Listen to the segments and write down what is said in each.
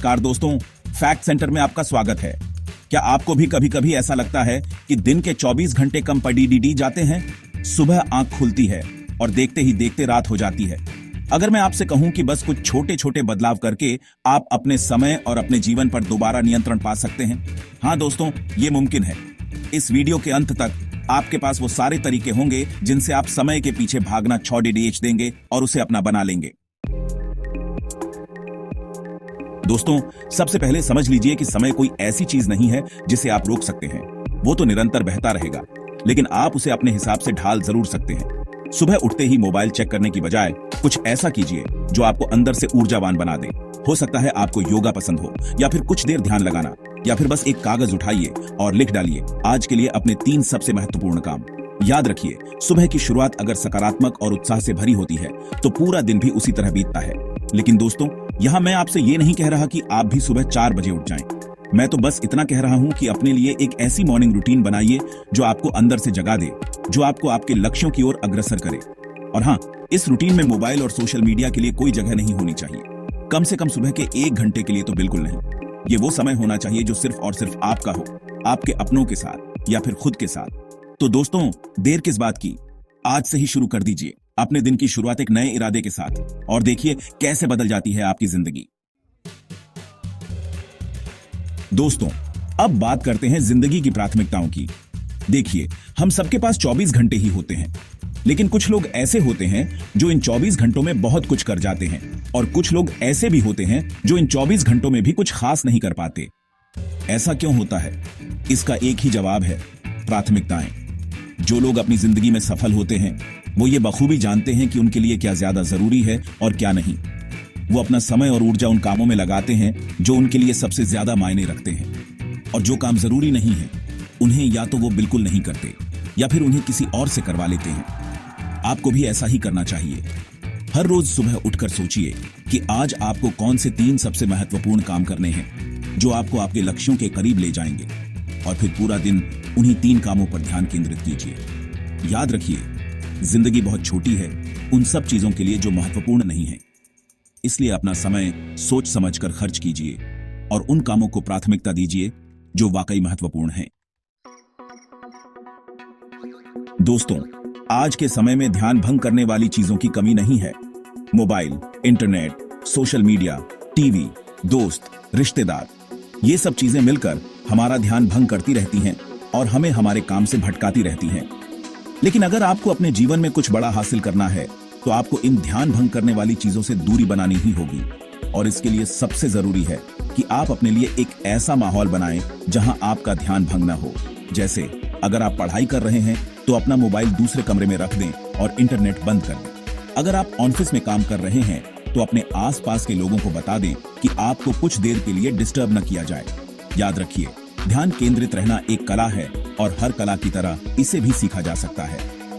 नमस्कार दोस्तों, fact centre में आपका स्वागत है। क्या आपको भी कभी कभी ऐसा लगता है कि दिन के 24 घंटे कम पड़ी जाते हैं? सुबह आंख खुलती है और देखते ही देखते रात हो जाती है। अगर मैं आपसे कहूं कि बस कुछ छोटे छोटे बदलाव करके आप अपने समय और अपने जीवन पर दोबारा नियंत्रण पा सकते हैं। हाँ दोस्तों, ये मुमकिन है। इस वीडियो के अंत तक आपके पास वो सारे तरीके होंगे जिनसे आप समय के पीछे भागना छोड़ देंगे और उसे अपना बना लेंगे। दोस्तों, सबसे पहले समझ लीजिए कि समय कोई ऐसी चीज नहीं है जिसे आप रोक सकते हैं। वो तो निरंतर बहता रहेगा, लेकिन आप उसे अपने हिसाब से ढाल जरूर सकते हैं। सुबह उठते ही मोबाइल चेक करने की बजाय कुछ ऐसा कीजिए जो आपको अंदर से ऊर्जावान बना दे। हो सकता है आपको योगा पसंद हो, या फिर कुछ देर ध्यान लगाना, या फिर बस एक कागज उठाइए और लिख डालिए आज के लिए अपने 3 सबसे महत्वपूर्ण काम। याद रखिए, सुबह की शुरुआत अगर सकारात्मक और उत्साह से भरी होती है तो पूरा दिन भी उसी तरह बीतता है। लेकिन दोस्तों, यहाँ मैं आपसे ये नहीं कह रहा कि आप भी सुबह 4 बजे उठ जाएं। मैं तो बस इतना कह रहा हूं कि अपने लिए एक ऐसी मॉर्निंग रूटीन बनाइए जो आपको अंदर से जगा दे, जो आपको आपके लक्ष्यों की ओर अग्रसर करे। और हाँ, इस रूटीन में मोबाइल और सोशल मीडिया के लिए कोई जगह नहीं होनी चाहिए। कम से कम सुबह के 1 घंटे के लिए तो बिल्कुल नहीं। ये वो समय होना चाहिए जो सिर्फ और सिर्फ आपका हो, आपके अपनों के साथ या फिर खुद के साथ। तो दोस्तों, देर किस बात की, आज से ही शुरू कर दीजिए अपने दिन की शुरुआत एक नए इरादे के साथ और देखिए कैसे बदल जाती है आपकी जिंदगी। दोस्तों, अब बात करते हैं जिंदगी की प्राथमिकताओं की। देखिए, हम सबके पास 24 घंटे ही होते हैं, लेकिन कुछ लोग ऐसे होते हैं जो इन 24 घंटों में बहुत कुछ कर जाते हैं, और कुछ लोग ऐसे भी होते हैं जो इन 24 घंटों में भी कुछ खास नहीं कर पाते। ऐसा क्यों होता है? इसका एक ही जवाब है, प्राथमिकताएं। जो लोग अपनी जिंदगी में सफल होते हैं वो ये बखूबी जानते हैं कि उनके लिए क्या ज्यादा जरूरी है और क्या नहीं। वो अपना समय और ऊर्जा उन कामों में लगाते हैं जो उनके लिए सबसे ज्यादा मायने रखते हैं, और जो काम जरूरी नहीं है उन्हें या तो वो बिल्कुल नहीं करते या फिर उन्हें किसी और से करवा लेते हैं। आपको भी ऐसा ही करना चाहिए। हर रोज सुबह उठकर सोचिए कि आज आपको कौन से 3 सबसे महत्वपूर्ण काम करने हैं जो आपको आपके लक्ष्यों के करीब ले जाएंगे, और फिर पूरा दिन उन्हीं 3 कामों पर ध्यान केंद्रित कीजिए। याद रखिए, जिंदगी बहुत छोटी है उन सब चीजों के लिए जो महत्वपूर्ण नहीं है। इसलिए अपना समय सोच समझकर खर्च कीजिए और उन कामों को प्राथमिकता दीजिए जो वाकई महत्वपूर्ण हैं। दोस्तों, आज के समय में ध्यान भंग करने वाली चीजों की कमी नहीं है। Mobile, internet, social media, TV, दोस्त, रिश्तेदार, ये सब चीजें मिलकर हमारा ध्यान भंग करती रहती हैं और हमें हमारे काम से भटकाती रहती हैं। लेकिन अगर आपको अपने जीवन में कुछ बड़ा हासिल करना है तो आपको इन ध्यान भंग करने वाली चीजों से दूरी बनानी ही होगी। और इसके लिए सबसे जरूरी है कि आप अपने लिए एक ऐसा माहौल बनाएं जहां आपका ध्यान भंग ना हो। जैसे अगर आप पढ़ाई कर रहे हैं तो अपना मोबाइल दूसरे कमरे में रख दें और इंटरनेट बंद कर दें। अगर आप ऑफिस में काम कर रहे हैं तो अपने आसपास के लोगों को बता दें कि आपको कुछ देर के लिए डिस्टर्ब न किया जाए। याद रखिए, ध्यान केंद्रित रहना एक कला है और हर कला की तरह इसे भी सीखा जा सकता है।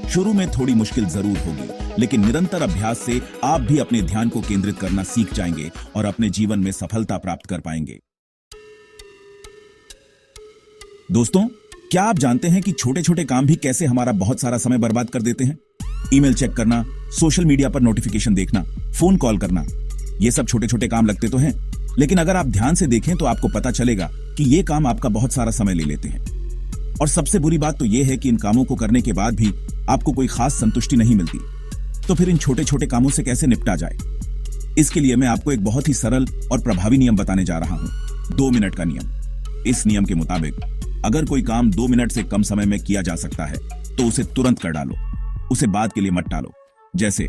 शुरू में थोड़ी मुश्किल जरूर होगी, लेकिन निरंतर अभ्यास से आप भी अपने ध्यान को केंद्रित करना सीख जाएंगे और अपने जीवन में सफलता प्राप्त कर पाएंगे। दोस्तों, क्या आप जानते हैं कि छोटे छोटे काम भी कैसे हमारा बहुत सारा समय बर्बाद कर देते हैं? ईमेल चेक करना, सोशल मीडिया पर नोटिफिकेशन देखना, फोन कॉल करना, ये सब छोटे छोटे काम लगते तो हैं, लेकिन अगर आप ध्यान से देखें तो आपको पता चलेगा कि ये काम आपका बहुत सारा समय ले लेते हैं। और सबसे बुरी बात तो ये है कि इन कामों को करने के बाद भी आपको कोई खास संतुष्टि नहीं मिलती। तो फिर इन छोटे छोटे कामों से कैसे निपटा जाए? इसके लिए मैं आपको एक बहुत ही सरल और प्रभावी नियम बताने जा रहा हूं, 2 मिनट का नियम। इस नियम के मुताबिक अगर कोई काम 2 मिनट से कम समय में किया जा सकता है तो उसे तुरंत कर डालो, उसे बाद के लिए मत टालो। जैसे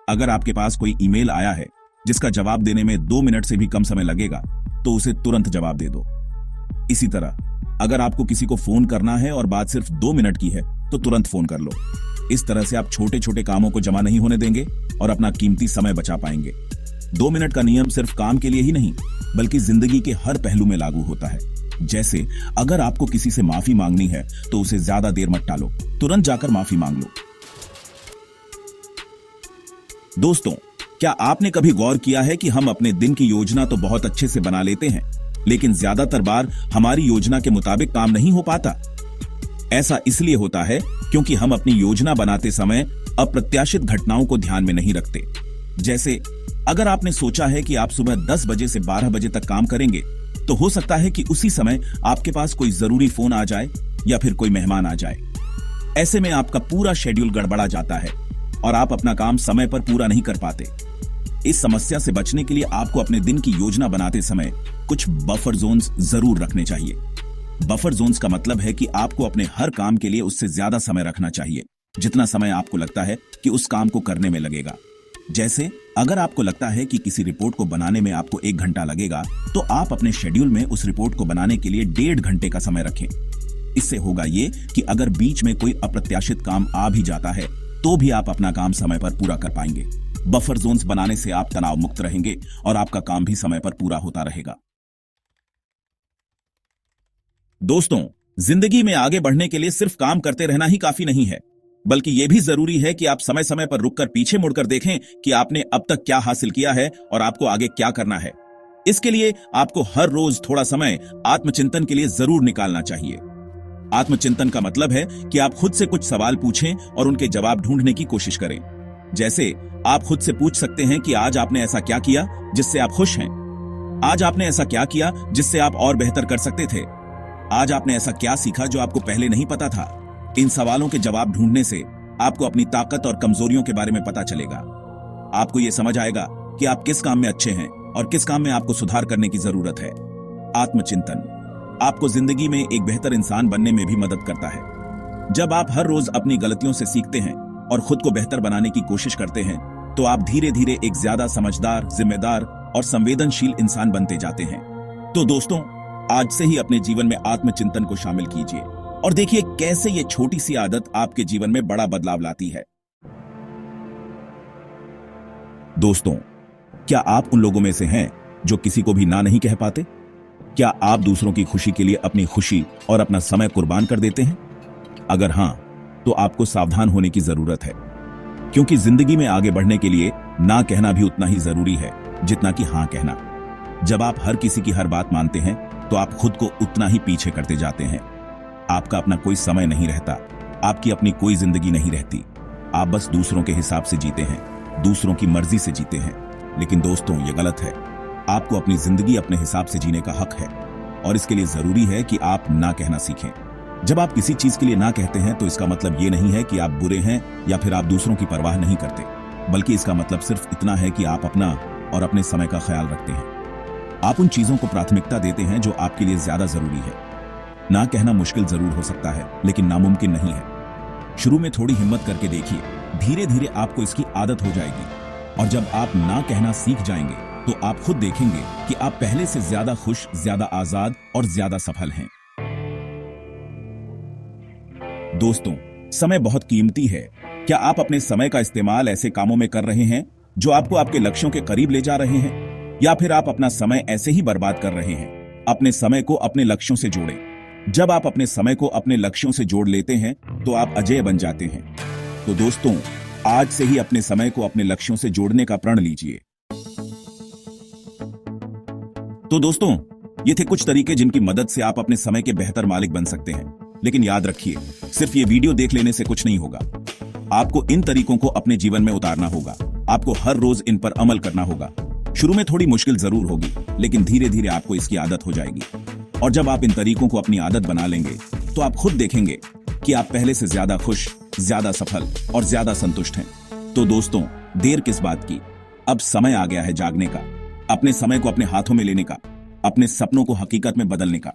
अगर आपके पास कोई ईमेल आया है जिसका जवाब देने में 2 मिनट से भी कम समय लगेगा तो उसे तुरंत जवाब दे दो। इसी तरह अगर आपको किसी को फोन करना है और बात सिर्फ 2 मिनट की है तो तुरंत फोन कर लो। इस तरह से आप छोटे छोटे कामों को जमा नहीं होने देंगे और अपना कीमती समय बचा पाएंगे। 2 मिनट का नियम सिर्फ काम के लिए ही नहीं बल्कि जिंदगी के हर पहलू में लागू होता है। जैसे अगर आपको किसी से माफी मांगनी है तो उसे ज्यादा देर मत टालो, तुरंत जाकर माफी मांग लो। दोस्तों, क्या आपने कभी गौर किया है कि हम अपने दिन की योजना तो बहुत अच्छे से बना लेते हैं, लेकिन ज्यादातर बार हमारी योजना के मुताबिक काम नहीं हो पाता? ऐसा इसलिए होता है क्योंकि हम अपनी योजना बनाते समय अप्रत्याशित घटनाओं को ध्यान में नहीं रखते। जैसे अगर आपने सोचा है कि आप सुबह 10 बजे से 12 बजे तक काम करेंगे, तो हो सकता है कि उसी समय आपके पास कोई जरूरी फोन आ जाए या फिर कोई मेहमान आ जाए। ऐसे में आपका पूरा शेड्यूल गड़बड़ा जाता है और आप अपना काम समय पर पूरा नहीं कर पाते। इस समस्या से बचने के लिए आपको अपने दिन की योजना बनाते समय कुछ बफर जोन्स जरूर रखने चाहिए। बफर जोन्स का मतलब है कि आपको अपने हर काम के लिए उससे ज्यादा समय रखना चाहिए जितना समय आपको लगता है कि उस काम को करने में लगेगा। जैसे अगर आपको लगता है कि किसी रिपोर्ट को बनाने में आपको 1 घंटा लगेगा, तो आप अपने शेड्यूल में उस रिपोर्ट को बनाने के लिए 1.5 घंटे का समय रखें। इससे होगा ये कि अगर बीच में कोई अप्रत्याशित काम आ भी जाता है तो भी आप अपना काम समय पर पूरा कर पाएंगे। बफर जोन्स बनाने से आप तनाव मुक्त रहेंगे और आपका काम भी समय पर पूरा होता रहेगा। दोस्तों, जिंदगी में आगे बढ़ने के लिए सिर्फ काम करते रहना ही काफी नहीं है, बल्कि यह भी जरूरी है कि आप समय समय पर रुककर पीछे मुड़कर देखें कि आपने अब तक क्या हासिल किया है और आपको आगे क्या करना है। इसके लिए आपको हर रोज थोड़ा समय आत्मचिंतन के लिए जरूर निकालना चाहिए। आत्मचिंतन का मतलब है कि आप खुद से कुछ सवाल पूछें और उनके जवाब ढूंढने की कोशिश करें। जैसे आप खुद से पूछ सकते हैं कि आज आपने ऐसा क्या किया जिससे आप खुश हैं? आज आपने ऐसा क्या किया जिससे आप और बेहतर कर सकते थे? आज आपने ऐसा क्या सीखा जो आपको पहले नहीं पता था? इन सवालों के जवाब ढूंढने से आपको अपनी ताकत और कमजोरियों के बारे में पता चलेगा। आपको यह समझ आएगा कि आप किस काम में अच्छे हैं और किस काम में आपको सुधार करने की जरूरत है। आत्मचिंतन आपको जिंदगी में एक बेहतर इंसान बनने में भी मदद करता है। जब आप हर रोज अपनी गलतियों से सीखते हैं और खुद को बेहतर बनाने की कोशिश करते हैं, तो आप धीरे धीरे एक ज्यादा समझदार, जिम्मेदार और संवेदनशील इंसान बनते जाते हैं। तो दोस्तों, आज से ही अपने जीवन में आत्मचिंतन को शामिल कीजिए और देखिए कैसे ये छोटी सी आदत आपके जीवन में बड़ा बदलाव लाती है। दोस्तों, क्या आप उन लोगों में से हैं जो किसी को भी ना नहीं कह पाते? क्या आप दूसरों की खुशी के लिए अपनी खुशी और अपना समय कुर्बान कर देते हैं? अगर हां, तो आपको सावधान होने की जरूरत है, क्योंकि जिंदगी में आगे बढ़ने के लिए ना कहना भी उतना ही जरूरी है जितना कि हां कहना। जब आप हर किसी की हर बात मानते हैं, तो आप खुद को उतना ही पीछे करते जाते हैं। आपका अपना कोई समय नहीं रहता, आपकी अपनी कोई जिंदगी नहीं रहती। आप बस दूसरों के हिसाब से जीते हैं, दूसरों की मर्जी से जीते हैं। लेकिन दोस्तों, ये गलत है। आपको अपनी जिंदगी अपने हिसाब से जीने का हक है और इसके लिए जरूरी है कि आप ना कहना सीखें। जब आप किसी चीज के लिए ना कहते हैं, तो इसका मतलब ये नहीं है कि आप बुरे हैं या फिर आप दूसरों की परवाह नहीं करते, बल्कि इसका मतलब सिर्फ इतना है कि आप अपना और अपने समय का ख्याल रखते हैं। आप उन चीजों को प्राथमिकता देते हैं जो आपके लिए ज्यादा जरूरी है। ना कहना मुश्किल जरूर हो सकता है, लेकिन नामुमकिन नहीं है। शुरू में थोड़ी हिम्मत करके देखिए, धीरे धीरे आपको इसकी आदत हो जाएगी और जब आप ना कहना सीख जाएंगे, तो आप खुद देखेंगे कि आप पहले से ज्यादा खुश, ज्यादा आजाद और ज्यादा सफल हैं। दोस्तों, समय बहुत कीमती है। क्या आप अपने समय का इस्तेमाल ऐसे कामों में कर रहे हैं जो आपको आपके लक्ष्यों के करीब ले जा रहे हैं, या फिर आप अपना समय ऐसे ही बर्बाद कर रहे हैं? अपने समय को अपने लक्ष्यों से जोड़ें। जब आप अपने समय को अपने लक्ष्यों से जोड़ लेते हैं, तो आप अजेय बन जाते हैं। तो दोस्तों, आज से ही अपने समय को अपने लक्ष्यों से जोड़ने का प्रण लीजिए। तो दोस्तों, ये थे कुछ तरीके जिनकी मदद से आप अपने समय के बेहतर मालिक बन सकते हैं। लेकिन याद रखिए, सिर्फ ये वीडियो देख लेने से कुछ नहीं होगा। आपको इन तरीकों को अपने जीवन में उतारना होगा। आपको हर रोज इन पर अमल करना होगा। शुरू में थोड़ी मुश्किल जरूर होगी, लेकिन धीरे धीरे आपको इसकी आदत हो जाएगी। और जब आप इन तरीकों को अपनी आदत बना लेंगे, तो आप खुद देखेंगे कि आप पहले से ज्यादा खुश, ज्यादा सफल और ज्यादा संतुष्ट हैं। तो दोस्तों, देर किस बात की? अब समय आ गया है जागने का, अपने समय को अपने हाथों में लेने का, अपने सपनों को हकीकत में बदलने का।